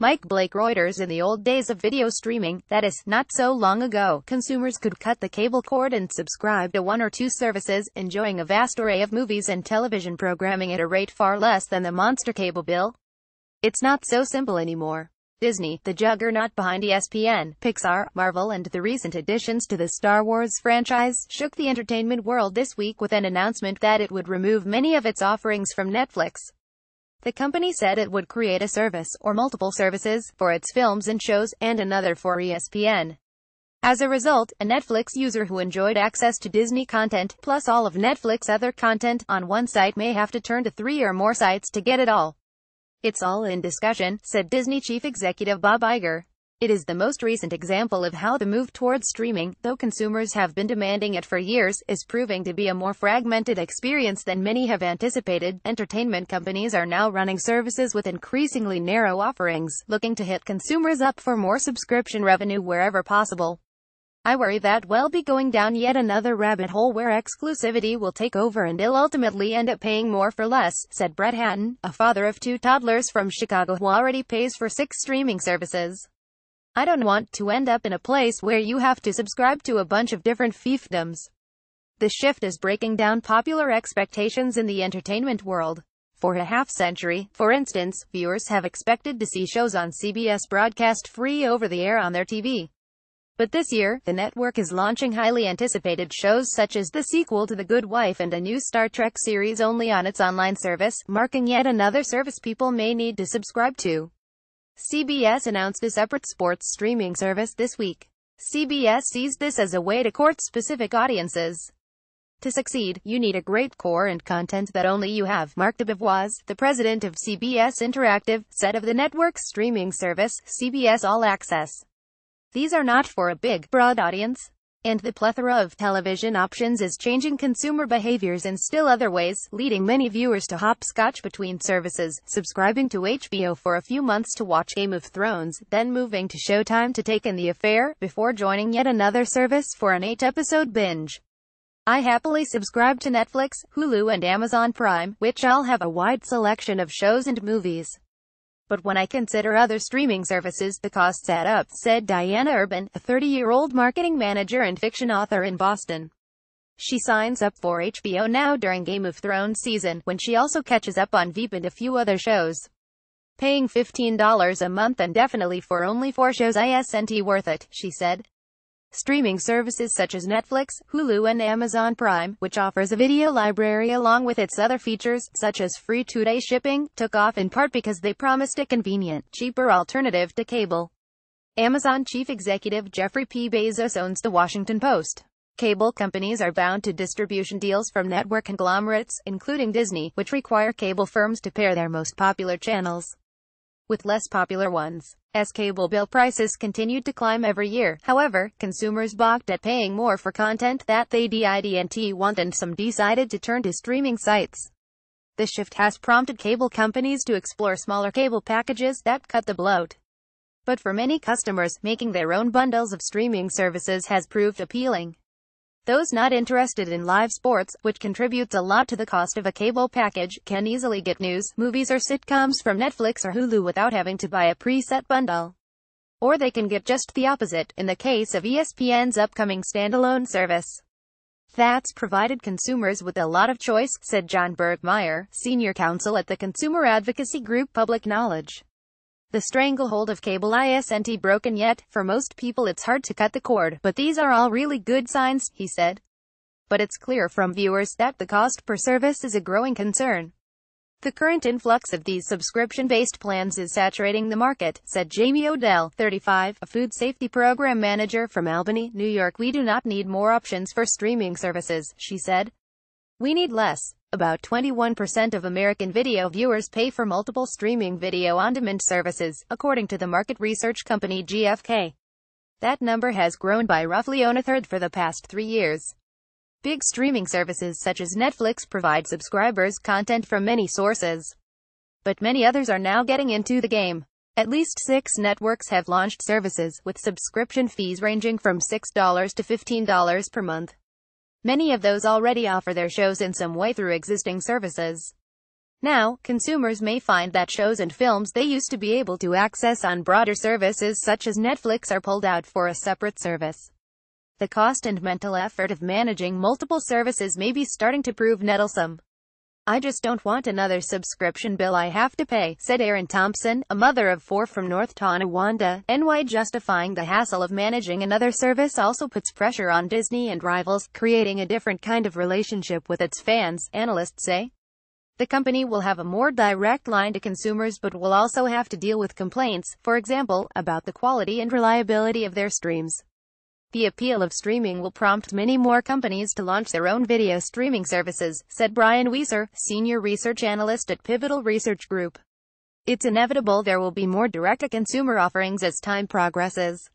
Mike Blake Reuters. In the old days of video streaming, that is, not so long ago, consumers could cut the cable cord and subscribe to one or two services, enjoying a vast array of movies and television programming at a rate far less than the monster cable bill. It's not so simple anymore. Disney, the juggernaut behind ESPN, Pixar, Marvel, and the recent additions to the Star Wars franchise, shook the entertainment world this week with an announcement that it would remove many of its offerings from Netflix. The company said it would create a service, or multiple services, for its films and shows, and another for ESPN. As a result, a Netflix user who enjoyed access to Disney content, plus all of Netflix's other content, on one site may have to turn to 3 or more sites to get it all. It's all in discussion, said Disney chief executive Bob Iger. It is the most recent example of how the move towards streaming, though consumers have been demanding it for years, is proving to be a more fragmented experience than many have anticipated. Entertainment companies are now running services with increasingly narrow offerings, looking to hit consumers up for more subscription revenue wherever possible. I worry that we'll be going down yet another rabbit hole where exclusivity will take over and they'll ultimately end up paying more for less, said Brett Hatton, a father of 2 toddlers from Chicago who already pays for 6 streaming services. I don't want to end up in a place where you have to subscribe to a bunch of different fiefdoms. The shift is breaking down popular expectations in the entertainment world. For a half-century, for instance, viewers have expected to see shows on CBS broadcast free over the air on their TV. But this year, the network is launching highly anticipated shows such as the sequel to The Good Wife and a new Star Trek series only on its online service, marking yet another service people may need to subscribe to. CBS announced a separate sports streaming service this week. CBS sees this as a way to court specific audiences. To succeed, you need a great core and content that only you have, Mark DeBevoise, the president of CBS Interactive, said of the network's streaming service, CBS All Access. These are not for a big, broad audience. And the plethora of television options is changing consumer behaviors in still other ways, leading many viewers to hopscotch between services, subscribing to HBO for a few months to watch Game of Thrones, then moving to Showtime to take in The Affair, before joining yet another service for an 8-episode binge. I happily subscribe to Netflix, Hulu and Amazon Prime, which all have a wide selection of shows and movies. But when I consider other streaming services, the costs add up, said Diana Urban, a 30-year-old marketing manager and fiction author in Boston. She signs up for HBO now during Game of Thrones season, when she also catches up on Veep and a few other shows. Paying $15 a month and definitely for only 4 shows isn't worth it, she said. Streaming services such as Netflix, Hulu and Amazon Prime, which offers a video library along with its other features, such as free 2-day shipping, took off in part because they promised a convenient, cheaper alternative to cable. Amazon chief executive Jeffrey P. Bezos owns The Washington Post. Cable companies are bound to distribution deals from network conglomerates, including Disney, which require cable firms to pair their most popular channels with less popular ones. As cable bill prices continued to climb every year, however, consumers balked at paying more for content that they didn't want, and some decided to turn to streaming sites. The shift has prompted cable companies to explore smaller cable packages that cut the bloat. But for many customers, making their own bundles of streaming services has proved appealing. Those not interested in live sports, which contributes a lot to the cost of a cable package, can easily get news, movies or sitcoms from Netflix or Hulu without having to buy a preset bundle. Or they can get just the opposite, in the case of ESPN's upcoming standalone service. That's provided consumers with a lot of choice, said John Bergmeyer, senior counsel at the consumer advocacy group Public Knowledge. The stranglehold of cable isn't broken yet. For most people it's hard to cut the cord, but these are all really good signs, he said. But it's clear from viewers that the cost per service is a growing concern. The current influx of these subscription-based plans is saturating the market, said Jamie Odell, 35, a food safety program manager from Albany, New York. We do not need more options for streaming services, she said. We need less. About 21% of American video viewers pay for multiple streaming video on-demand services, according to the market research company GfK. That number has grown by roughly 1/3 for the past 3 years. Big streaming services such as Netflix provide subscribers content from many sources. But many others are now getting into the game. At least 6 networks have launched services, with subscription fees ranging from $6 to $15 per month. Many of those already offer their shows in some way through existing services. Now, consumers may find that shows and films they used to be able to access on broader services such as Netflix are pulled out for a separate service. The cost and mental effort of managing multiple services may be starting to prove nettlesome. "I just don't want another subscription bill I have to pay," said Erin Thompson, a mother of 4 from North Tonawanda, NY, justifying the hassle of managing another service also puts pressure on Disney and rivals, creating a different kind of relationship with its fans, analysts say. The company will have a more direct line to consumers but will also have to deal with complaints, for example, about the quality and reliability of their streams. The appeal of streaming will prompt many more companies to launch their own video streaming services, said Brian Weiser, senior research analyst at Pivotal Research Group. "It's inevitable there will be more direct-to-consumer offerings as time progresses.